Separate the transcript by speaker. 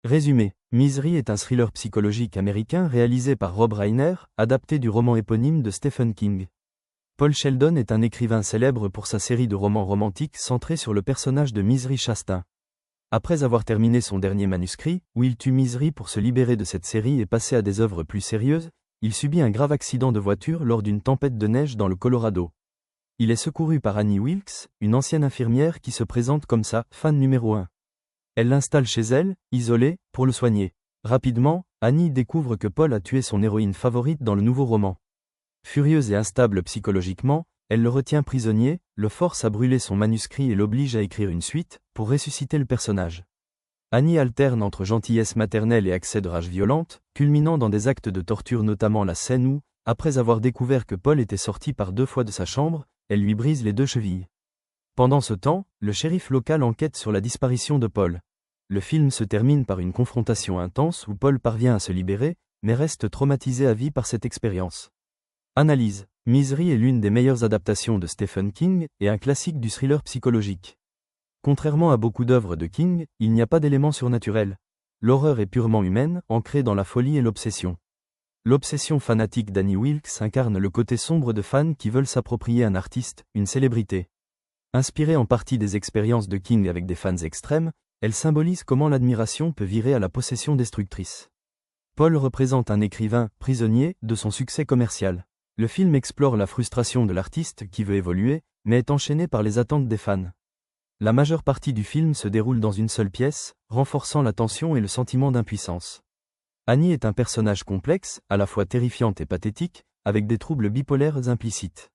Speaker 1: Résumé, Misery est un thriller psychologique américain réalisé par Rob Reiner, adapté du roman éponyme de Stephen King. Paul Sheldon est un écrivain célèbre pour sa série de romans romantiques centrés sur le personnage de Misery Chastain. Après avoir terminé son dernier manuscrit, où il tue Misery pour se libérer de cette série et passer à des œuvres plus sérieuses, il subit un grave accident de voiture lors d'une tempête de neige dans le Colorado. Il est secouru par Annie Wilkes, une ancienne infirmière qui se présente comme sa « fan numéro 1 ». Elle l'installe chez elle, isolée, pour le soigner. Rapidement, Annie découvre que Paul a tué son héroïne favorite dans le nouveau roman. Furieuse et instable psychologiquement, elle le retient prisonnier, le force à brûler son manuscrit et l'oblige à écrire une suite, pour ressusciter le personnage. Annie alterne entre gentillesse maternelle et accès de rage violente, culminant dans des actes de torture, notamment la scène où, après avoir découvert que Paul était sorti par 2 fois de sa chambre, elle lui brise les 2 chevilles. Pendant ce temps, le shérif local enquête sur la disparition de Paul. Le film se termine par une confrontation intense où Paul parvient à se libérer, mais reste traumatisé à vie par cette expérience. Analyse. Misery est l'une des meilleures adaptations de Stephen King et un classique du thriller psychologique. Contrairement à beaucoup d'œuvres de King, il n'y a pas d'éléments surnaturels. L'horreur est purement humaine, ancrée dans la folie et l'obsession. L'obsession fanatique d'Annie Wilkes incarne le côté sombre de fans qui veulent s'approprier un artiste, une célébrité. Inspirée en partie des expériences de King avec des fans extrêmes, elle symbolise comment l'admiration peut virer à la possession destructrice. Paul représente un écrivain, prisonnier, de son succès commercial. Le film explore la frustration de l'artiste qui veut évoluer, mais est enchaîné par les attentes des fans. La majeure partie du film se déroule dans une seule pièce, renforçant la tension et le sentiment d'impuissance. Annie est un personnage complexe, à la fois terrifiante et pathétique, avec des troubles bipolaires implicites.